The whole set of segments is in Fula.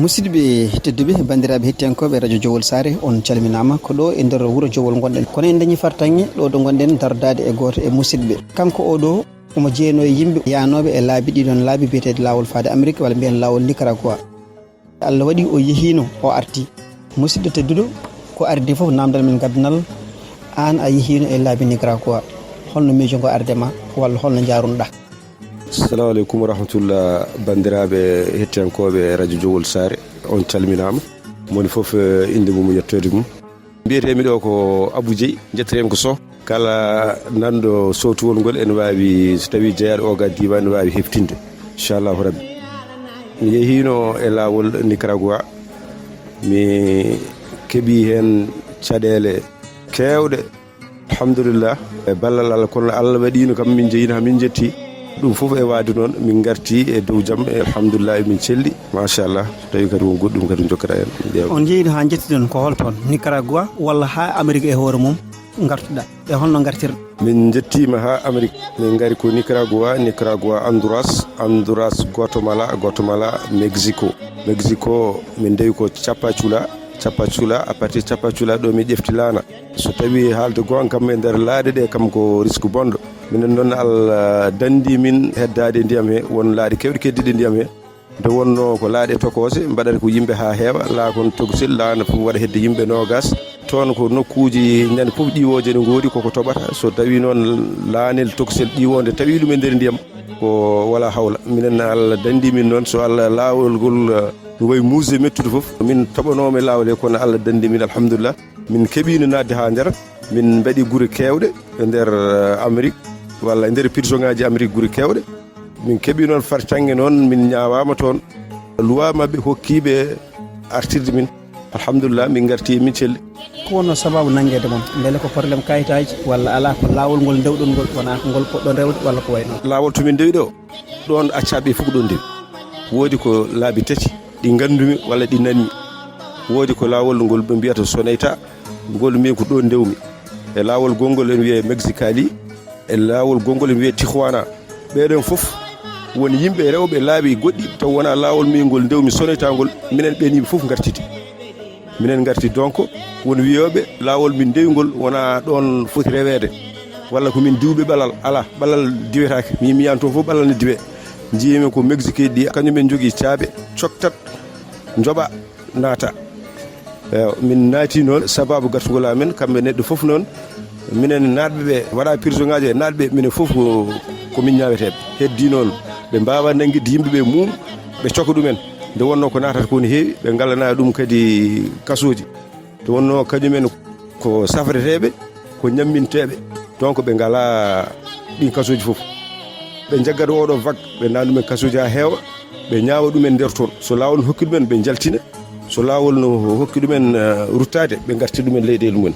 musidɓe tedduɓe bandiraɓe hettiyankoɓe radio Jowol Sare on calminama ko ɗo e nder wuuro Jowol gonɗen kono en dañi fartange ɗo ɗo gonɗen dardade e goto e musidɓe kanko oɗo omo jeeyno e yimɓe yanoɓe e laabi ɗiɗon laabi biyetede laawol faade Amerik walla mbiyen laawol Nicaragua. Allah waɗi o yehino o arti musidɗo tedduɗo ko ardi foof namdal men gaddanal an a yehino e laabi Nicaragua holno miijo ngo ardema walla holno jarunoɗa? Assalamu aleykum wa rahmatullah bandiraɓe hettiyankoɓe radio Jowol Sare on calminama moni foof inde mum yettode mum mbiyetemi ɗo ko Abuu Jeey jettoremi ko Sow kala nanɗo sowtuwol ngol ene wawi so tawi jeeyaɗo o ga diwan ene wawi heftinde inchallahu rabbi. Mi yehino e laawol Nicaragua mi keeɓi hen caɗele kewɗe alhamdulillah e ballal Allah kono Allah waɗino kam min jeyino hamin jetti ɗum fof e waade noon min garti e dow jaam e alhamdulillah min celli machallah so tawi kadi won goɗɗum kadi jokkata en on jeeyino ha jettiɗon ko holton Nicaragua walla ha Amerik e hoore mum gartuɗa e holno gartirɗa? min jettima ha Amerik min gari ko Nicaragua Honduras Guatemala Mexico min dewi ko Capacula à partir de Capacula ɗo mi ƴefti laana so tawi haalde gonga kam e nder laaɗe ɗe kam ko risque bonɗo minen noon Allah dandi min heddade ndiyam he won laaɗe kewɗe keddiɗe ndiyam he nde wonno ko laaɗe tokose mbaɗata ko yimɓe ha heewa laakon togosel laana fof waɗa hedde yimɓe nogas toon ko nokkuji ñande fof ƴiwoje ne goodi koko toɓata so tawi noon laanel tokosel ƴiwonde tawi ɗum e nder ndiyam ko wala hawla minen Allah dandi min noon so Allah laawol ngol way muuse mettude fof min toɓanoma e laawol he kono Allah dandi min alhamdulillah min keeɓino nadde ha nder min mbaɗi guure kewɗe e nder Amerik walla e nder prison ngaji Amerik guure kewɗe min keeɓi noon fartange noon min ñawama toon loi mabɓe hokkiɓe artirde min alhamdulillah min garti min celli. Ko wonno sababu nanguede moon beele ko probléme kayitaji walla ala ko laawol ngol dewɗon ngol wona ko ngol poɗɗon rewde walla ko way noon? Laawol to min dewi ɗo ɗon accaɓe fof ɗon dewi woodi ko laabi tati ɗi gandumi walla ɗi nanmi woodi ko laawol ngol ɓe mbiyata sonayta ngol min ko ɗo ndewmi e laawol gongol en wiye Mexicali e laawol gongol en wiye Tijuana ɓeɗon fof woni yimɓe rewɓe laabi goɗɗi taw wona laawol min ngol ndewmi sonaytagol minen ɓen yimɓe fof gartiti minen garti donc woni wiyoɓe laawol min ndewigol wona ɗon foti rewede walla ko min diwɓe ɓalal ala ɓalal diwetake mi yiyan toon fof ɓalal ne diwe jiyimi ko Mexique ɗi kañumen jogui caaɓe coktat joɓa naata min naati noon sababu gartugol amen kamɓe neɗɗo fof noon minen natɓeɓe waɗa prison ngaji e natɓe minen fof ko min ñaweteɓe heddi noon ɓe mbawa nanguide yimɓeɓe mum ɓe coka ɗumen nde wonno ko natata ko ne heewi ɓe gallana ɗum kadi kasoji nde wonno kañumen ko safreteɓe ko ñamminteɓe donc ɓe ngala ɗin kasoji fof ɓe jaggata oɗo vague ɓe nani ɗumen kasoji ha heewa ɓe ñaawa ɗumen nder toon so laawol no hokki ɗumen ɓe jaltina so laawol no hokki ɗumen ruttade ɓe garti ɗumen leyɗele mumen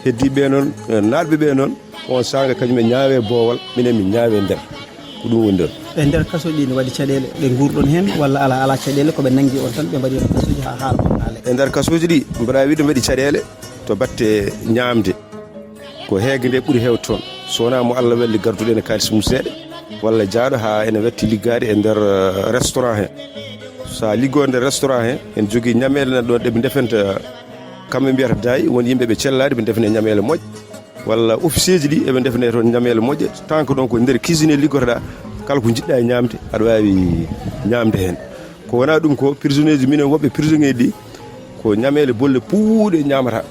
heddi ɓe noon natɓe ɓe noon on sanga kañumen ñaawe boowal minen min ñaawe nder ko ɗum woni ɗon. E nder kasoji ne waɗi caɗele ɓe gurɗon hen walla ala caɗele koɓe nangui on tan ɓe mbaɗi kasoji ha haala haale? E nder kasoji ɗi mbaɗa wiide mbaɗi caɗele to batte ñaamde ko heege nde ɓuuri hewde toon so wona mo Allah welli garduɗo ene kalis mum seeɗa walla jaaɗo ha ene wetti liggade e nder restaurant he sa liggo nder restaurant he en jogui ñamele nan ɗon ɗeɓe defenta kamɓe mbiyata dayi woni yimɓeɓe cellade ɓe defane ñamele moƴƴe walla officieji ɗi eɓe defane toon ñamele moƴƴe tant que donc nder cuisine liggotoɗa kala ko jiɗɗa e ñamde aɗa wawi ñamde hen ko wona ɗum ko prisonnier ji minen woɓɓe prisonnier ɗi ko ñamele bolle puuɗe ñamata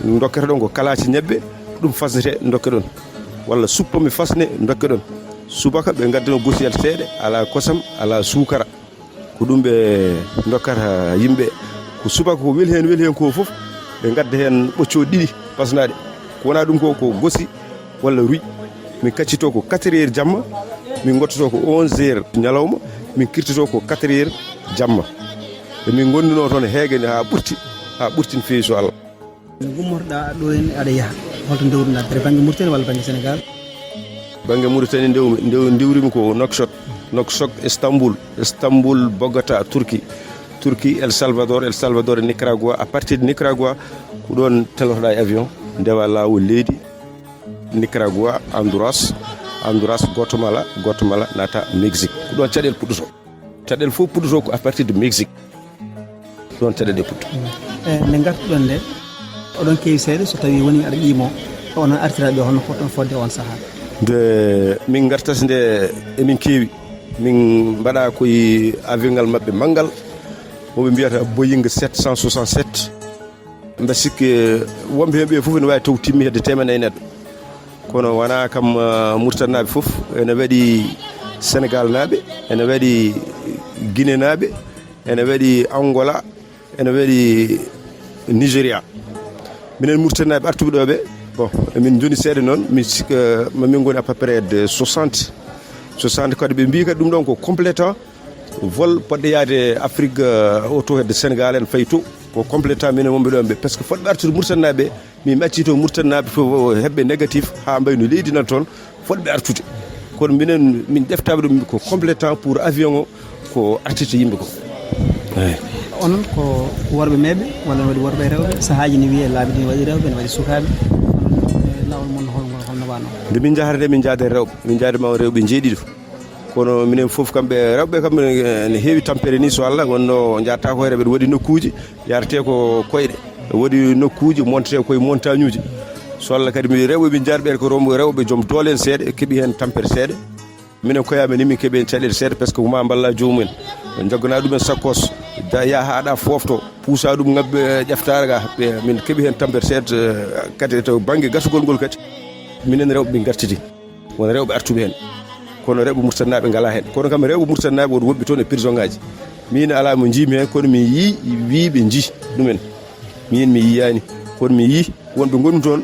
dokkata ɗon ko kalaci ñebbe ɗum fasnete dokke ɗon walla suppami fasne dokke ɗon subaka ɓe gaddano gosiyal seeɗa ala kosam ala sukara ko ɗum ɓe dokkata yimɓe ko subaka ko weli hen ko foof ɓe gadda hen ɓoccoɗi ɗiɗi pasnaɗe ko wona ɗum ko gosi walla ruy min kaccito ko 4 heures jamma min gottoto ko 11 heures ñalawma min kirtoto ko 4 heures jamma e min gonduno toon heege ha ɓurtin feewi so Allah. Gummorɗa ɗo hen aɗa yaaha holto dewruɗa tere banggue Mauritanie walla banggue Sénégal? Banggue Mauritanie dewrimi ko Nouakchott Istanbul Bogota Turquie El Salvador e Nicaragua à partir de Nicaragua ko ɗon telotoɗa e avion ndewa laawol leydi Nicaragua Honduras Guatemala nata Mexique ko ɗon caɗele puɗɗoto caɗele fof puɗɗoto ko à partir de Mexique ɗon caɗele putto nde gartuɗon nde oɗon keewi seeɗa so tawi woni aɗa qiimo onon artiraɓe holno poɗɗon fodde on saaha nde min gartata nde emin keewi min mbaɗa koye avion ngal maɓɓe manggal moɓe mbiyata Boeing 767 mbe sikki wonɓe hen ɓe fof ne wawi taw timmi hedde temedde neɗɗo kono wona kam Mauritanie naɓe fof ene waɗi Sénégal naɓe ene waɗi Guinée naɓe ene waɗi Angola ene waɗi Nigéria minen Mauritanie naɓe artuɓe ɗo ɓe bon min joni seeɗa noon min sikka mamin goni à peu près de 60 kadi ɓe mbi kadi ɗum ɗon ko complétant vol poɗɗo yaade Afrique auto hedde Sénégal en fayi to ko complétant minen wonɓe ɗon ɓe par ce que fodɓe artude Mauritanie naɓe min macci to Mauritanie naɓe to heɓɓe négatif ha mbayno leydi nan toon fodɓe artude kono minen min ƴeftaɓe ɗum ko complétant pour avion o ko artita yimɓe ko eyi onon ko worɓe meeɓe walla ne waɗi worɓe e rewɓe sahaaji ne wiye laabi ɗi ne waɗi rewɓe ne waɗi sukaaɓe lawol mon holno wano nde min jahata min jaade rewɓe min jaadema rewɓe jeeɗiɗo kono minen fof kamɓe rewɓe kamɓe ne heewi tampere ni so Allah wonno jaata ko rewɓe waɗi nokkuji yarate ko koyɗe waɗi nokkuji montate koye montagne uji so Allah kadi mi rewɓe min jaarɓe ko rewɓe joom doole en seeɗa keeɓi hen tampere seeɗa minen koyaɓe ni min keeɓi hen caɗele seeɗa par ce que ma balla jomumen joggana ɗumen sakkos ya haɗa fofto puusa ɗum ngabbe ƴeftare ga min keeɓi hen tampere seeɗa kadi to banggue gasugol ngol kadi minen rewɓe min gartiti won rewɓe artuɓe hen kono rewɓe Mauritanie naɓe ngala hen kono kam rewɓe Mauritanie naɓe woto woɓɓe toon e prison ngaji min ala mo jiimi hen kono mi yii wiiɓe jii ɗumen min mi yiyani kono mi yii wonɓe gonmi toon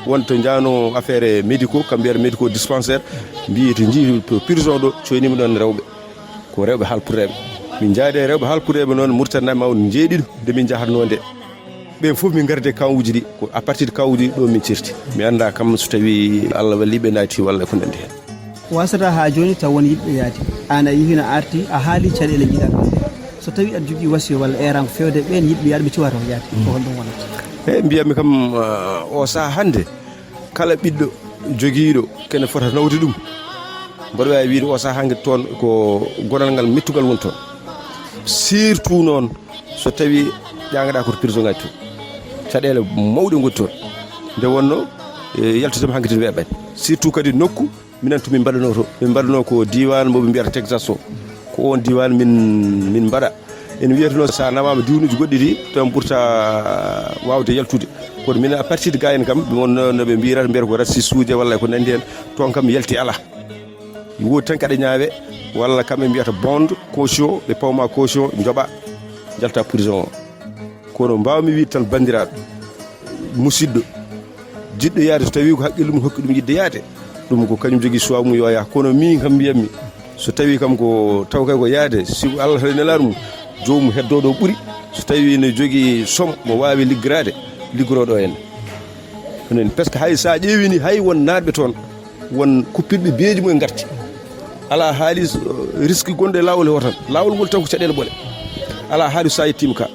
wonto jaano affaire médicaux kam mbiyata médicaux dispensaire mbi to jii prison ɗo coynima ɗon rewɓe ko rewɓe halpureɓe min jaade rewɓe halpureɓe noon Mauritanie naɓe mawɗo jeeɗiɗo nde min jahatno nde ɓen fof min garde kawuji ɗi ko à partir de kawuji ɗo min cirti mi anda kam so tawi Allah walliɓe naati walla ko nandi hen wasata ha joni taw won yiɗɓe yaade an a yihino arti a haali caɗele jiɗa ɗon so tawi aɗa jogui wasiyo walla eran ko fewde ɓen yiɗɓe yaade ɓe cuwata ko yaade ko holɗum wonata eyyi mbiyatmi kam o saaha hande kala ɓiɗɗo joguiɗo kene fota nawde ɗum mboɗo wawi wiide o saaha hangue toon ko gonal ngal mettugal woni toon surtout noon so tawi ƴaganɗa koto prison ngaji to caɗele mawɗe goni toon nde wonno yaltotema hangue tene weeɓani surtout kadi nokku minen to min mbaɗano to min mbaɗano ko diwan moɓe mbiyata Texas o ko on diwan min mbaɗa en wiyata noon sa nawama diwanuji goɗɗi ɗi tan ɓurta wawde yaltude kono min à partir de ga en kam wonno noɓe mbirata mbiyata ko rasis uji walla ko nandi hen toon kam yalti ala woodi tan kaɗa ñaawe walla kamɓe mbiyata bond caution ɓe pawma caution jooɓa jalta prison o kono mbawmi wiide tan bandiraɗo musidɗo jiɗɗo yaade so tawi ko haqqille mum hokki ɗum yidde yaade ɗum ko kañum jogui choix mum yo yaa kono min kam mbiyatmi so tawi kam ko taw kay ko yaade si Allah tan nelaɗo mum jomum heddoɗo ɓuuri so tawi ne jogui somme mo wawi liggorade liggoroɗo en onen par ce que hay sa ƴeewini hay won naatɓe toon won kuppirɓe beeji mumen garti ala haalis risque gonɗo e lawol hotan lawol ngol taw ko caɗele ɓole ala haalis sa yettima ka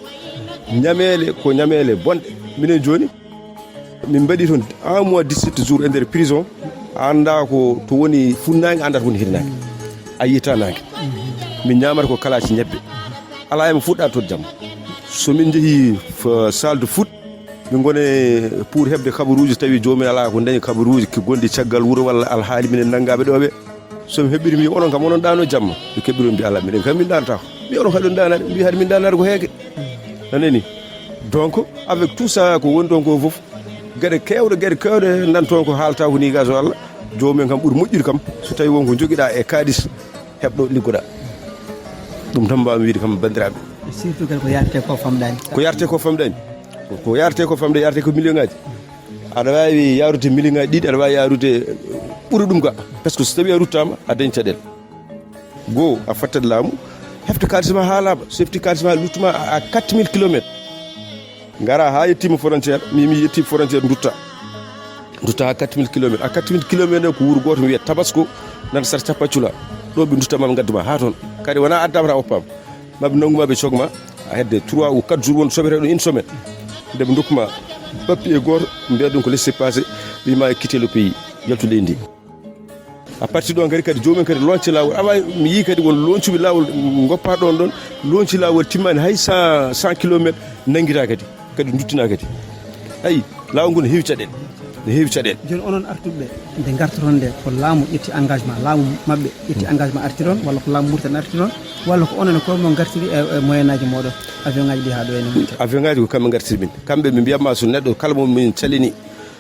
ñamele ko ñamele bonɗe minen joni min mbaɗi toon 1 mois 17 jours e nder prison anda ko to woni funnague andata woni hirnague a yitanage min ñamata ko kalaci ñebbe ala ema fuɗɗa to jamma somin jeehi salle de foot min gone pour hebde kabaruji tawi joomum ala ko dañi kabaruji gonɗi caggal wuuro walla alhaali minen naggaɓe ɗoɓe somi heɓɓiri mi onon kam onon ɗano jamma ɓe keɓɓiron mbi ala miɗen kam min ɗanata ko mi onon kadi on ɗanade mbi haade min ɗanade ko heege naneni donc avec tout ça ko woni ɗon ko foof gueɗe kewɗe nan toon ko haalta ko ni gas o Allah jomumen kam ɓuuri moƴƴude kam so tawi wonko joguiɗa e kalis heɓɗo liggoɗa ɗum tan mbawmi wiide kam bandiraɓe surtout kadi ko yarte ko famɗani ko yarte ko famɗani ko yarte ko famɗe yarte ko million ngaji aɗa wawi yarude million ngaji ɗiɗi aɗa wawi yarude ɓuuri ɗum ga par ce que so tawi a ruttama a dañi caɗele goho a fattat laamu hefte kalisma ha laaɓa so hefti kalisma luttuma à 4000 kilométres gara ha yettima frontiére mi yetti frontiére dutta ha 4000 kilométres à 4000 kilométres ko wuuro goto mi wiya Tabasco nan sar capaccula ɗo ɓe duttama ɓe gadduma ha toon kadi wona addama ta oppama maɓe nanguma ɓe cogma a hedde 3 ou 4 jours won soɓete ɗo une semaine nde ɓe dokkuma papier goto mbiya ɗum ko laissé passé wima quitter le pays yaltu leydi ndi à partir ɗon kadi jomumen kadi lonce lawol awa mi yi kadi won loncuɓe lawol goppa ɗon lonci laawol timmani hay 100 km nanguira kadi duttina kadi ayi laawol ngol ne heewi caɗeele joni onon artuɓe nde gartoton nde ko laamu ƴetti engagement laamu maɓɓe ƴetti engagement arti toon walla ko laamu Mauritanie arti toon walla ko onon ko mo gartiri e moyen aji moɗon avion ngaji ɗi ha ɗo ene Mauritanie avion ngaji ko kamɓe gartiri min kamɓe ɓe mbiyatma so neɗɗo kala mo min calini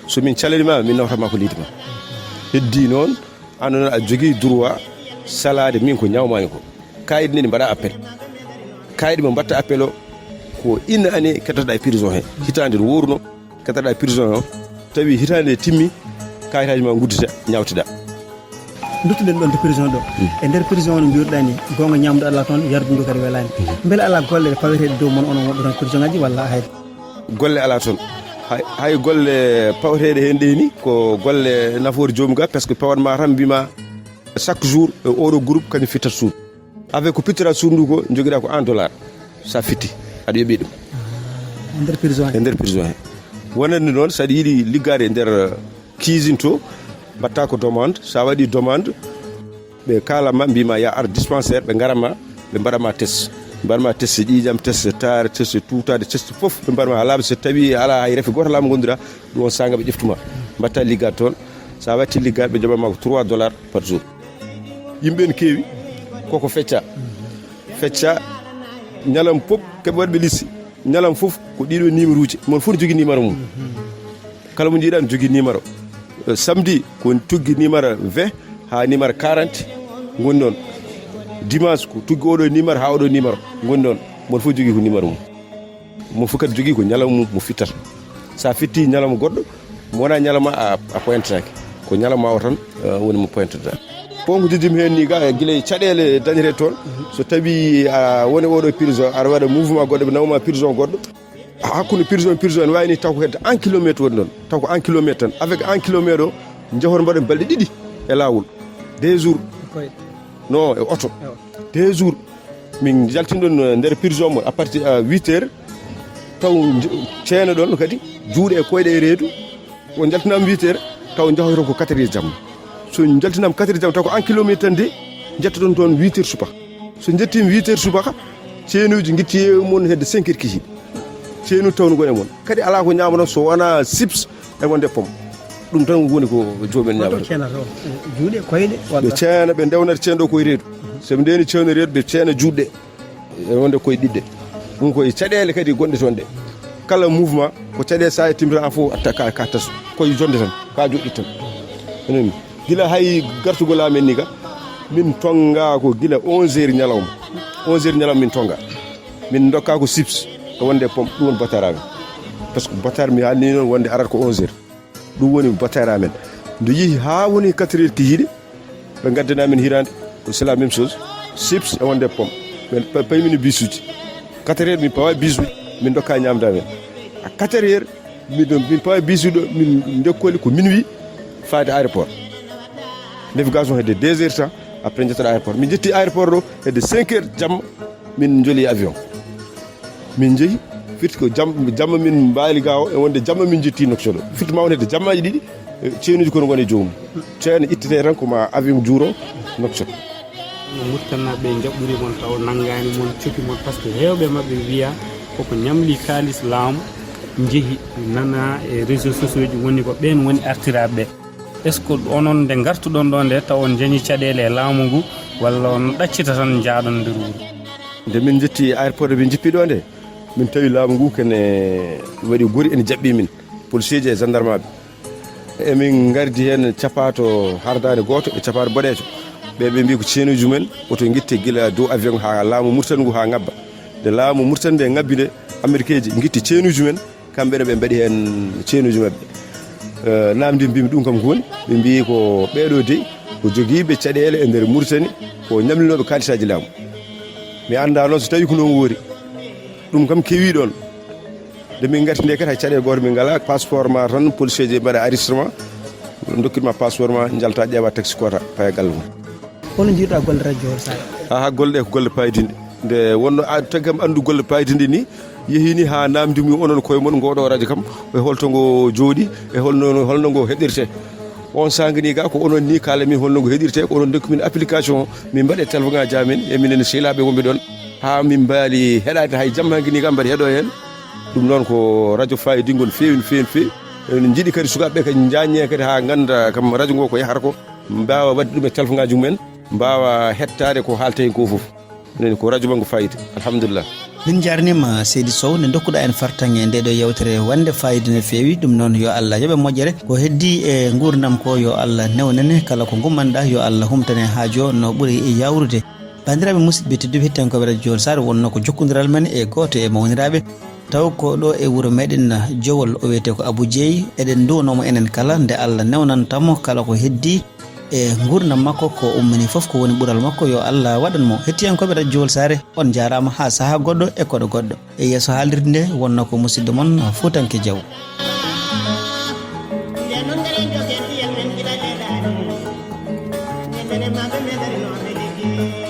so min calinima min nawtama ko leydi ma heddi noon an noon a jogui droit salade min ko ñawmani ko kayit nde mbaɗa appel kayit mo mbatta appel o ko ina année kettatoɗa e prison he hitande no woruno kettatoɗa e prison o tawi hitande timmi kayitaji ma guddita ñawteɗa duttuɗen ɗon to prison ɗo e nder prison o no mbiruɗa ni gonga ñamdu Allah toon yardudu kadi welani beele ala golle paweteɗe dow mon onon wonɓe toon prison ngaji walla hayde golle ala toon hay golle paweteɗe hen ɗe ni ko golle nafoore jomum ga par ce que pawanma tan mbima chaque jour oɗo groupe kañum fittat suudu avec ko pittata suudu ndu ko joguiɗa ko $1 sa fitti aɗa yoɓi ɗum e nder prison he wonande noon saɗa yiiɗi liggade e nder cuisine to mbatta ko demande sa waɗi demande ɓe kalama mbima ya ar dispensaire ɓe garatma ɓe mbaɗama test mbaɗma test ƴiƴam test taare test tutade test foof ɓe mbaɗma laaɓa so tawi ala hay refe goto laamu gonduɗa ɗum on sanga ɓe ƴeftuma mbatta liggade toon sa watti liggade ɓe jaɓatma ko $3 par jour yimɓe ne keewi koko fecca ñalam fof keɓe waɗɓe lissi ñalam fof ko ɗiɗo numéro uji mon fof ne jogui numéro mum kala mo jiiɗa ne jogui numéro samedi ko tuggi numéro 20 ha numéro 40 goni noon dimanche ko tuggi oɗo numéro ha oɗo numéro goni noon mon fof jogui ko numéro mum mon fof kadi jogui ko ñalawma mum mo fittata sa fitti ñalawma goɗɗo mo wona ñalawma a pointetake ko ñalawma o tan woni mo pointata bon ko jejjimi hen ni ga guila caɗele dañete toon so tawi a woni oɗo prison aɗa waɗa mouvement goɗɗo ɓe nawma prison goɗɗo hakkude prison ne wayni taw ko hedde 1 kilométre woni ɗon taw ko 1 kilométre tan avec 1 kilométre o jahon mbaɗen balɗe ɗiɗi e lawol 2 jours non e oto 2 jours min jaltin ɗon nder prison mo à partir 8 heures taw ceeno ɗon kadi juuɗe e koyɗe e reedu o jaltinama 8 heures taw jahoyton ko 4 heures jamma so jaltinama 4 heures jamma taw ko 1 kilométre tan de jettoɗon toon 8 heures subaka so jettima 8 heures subaka ceenuji guitti e mon hedde 5 heures kihiɗe ceenu tawno gone mon kadi ala ko ñamano so wona chips e wonde pom ɗum tan woni ko joomen ñamata juuɗe koyɗe ɓe ceena ɓe ndewnata ceenɗo koye reedu soɓe ndeni ceeno reedu ɓe ceena juuɗɗe e wonde koye ɗiɗɗe ɗum koye caɗele kadi gonɗe toon ɗe kala mouvement ko caɗele sa e timta an fof ka tasu koye jonde tan ka joɗɗi tan enen gila hay gartugol amen ni ga min tonga ko gila 11 heures ñalawma 11 heures ñalawma min tonga min dokka ko chips e wonde pom ɗum woni batare amen par ce que batare mi haalni noon wonde arata ko 11 heures ɗum woni batare amen nde yeehi ha woni 4 heures kihiɗe ɓe gaddana amen hirande c'est la même chose chips e wonde pom ɓe paymin bis uji 4 heures min pawa bis uji min dokka ñamde amen à 4 heures min pawa bis uji ɗo min dekkoli ko minuit faade aéroport navigation hedde 2 heures temps après jettoɗo aéroport min jetti aéroport ɗo hedde 5 heures jamma min jooli avion min jeehi firti ko jamma min mbaali gawo e wonde jamma min jetti noksoɗo firti ma won hedde jammaji ɗiɗi ceenuji kono gone joomum ceeno ittete tan koma avion juuro noksoɗo murtannaɓe jaɓɓuri mon taw nanggani mon coki mon par ce que hewɓe mabɓe wiya koko ñamli kalis laamu jeehi nana e réseaux sociaux ji woni ko ɓen woni artiraɓeɓe est ce que onon nde gartuɗon ɗo nde taw on jañi caɗele e laamu ngu walla on ɗaccita tan jaaɗon nder wuuro nde min jetti aéroport ɓe jippi ɗo nde min tawi laamu ngu kene waɗi gori ene jaɓɓi min policier ji e gendarme aɓe emin gardi hen capato hardade goto e capato boɗejo ɓe mbi ko ceenuji mumen oto guitte guila dow avion ha laamu murtan ngu ha ngabba nde laamu murtan nde ngabbi nde américain ji guitti ceenuji mumen kamɓene ɓe mbaɗi hen ceenuji mabɓe namdi mbimi ɗum kam ko woni ɓe mbi ko ɓeɗo dey ko joguiɓe caɗele e nder Mauritanie ko ñamlinoɓe kalisaji laamu mi anda noon so tawi ko noon woori ɗum kam keewi ɗon nde min garti nde kadi hay caɗele goto min ngala passeport ma tan policier ji mbaɗa arrêtement dokkitma passeport ma jalta ƴeewa taxi kota paya galle mum hono jiiɗa golle radio sa ha golle ɗe ko golle payidinde nde wonno tagi kam andu golle payidinde ni yehini ha namdimi onon koye mon ngoɗo radio kam e holto ngo jooɗi e holno ngo heɗirte on sangani ga ko onon ni kala min holno ngo heɗirte ko onon dokkumin application min mbaɗe téléphone ngaji amen e minen sehilaɓe wonɓe ɗon ha min mbaali heɗade hay jamma gini kam mbaɗa heeɗo hen ɗum noon ko radio fayti ngol fewi fewi en jiiɗi kadi sukaɓeɓe kadi jaññe kadi ha ganda kam radio ngo ko yahata ko mbawa wadde ɗum e téléphone ngaji mumen mbawa hettade ko haalte hen ko foof ɗum ko radio mango fayti alhamdulillah. min jarnima seydi Sow ne dokkuɗa en fartange nde ɗo yewtere wande fayida no fewi ɗum noon yo Allah yoɓe moƴƴere ko heddi e gurdam ko yo Allah newnene kala ko gummanɗa yo Allah humtane haajo no ɓuuri e yawrude. bandiraɓe musidɓe tedduɓe hettiyankoɓe radio Jowol Sare wonno ko jokkodiral men e goto e mawniraɓe taw ko ɗo e wuuro meɗen Jowol o wiyete ko Abuu Jeey eɗen duwanomo enen kala nde Allah newnantamo kala ko heddi e gurdam makko ko ummini foof ko woni ɓuural makko yo Allah waɗanmo. hettiyankoɓe radio Jowol Sare on jarama ha saaha goɗɗo e koɗo goɗɗo e yesso haalirde nde wonno ko musidɗo moon Fuutanke Diaw. Thank you.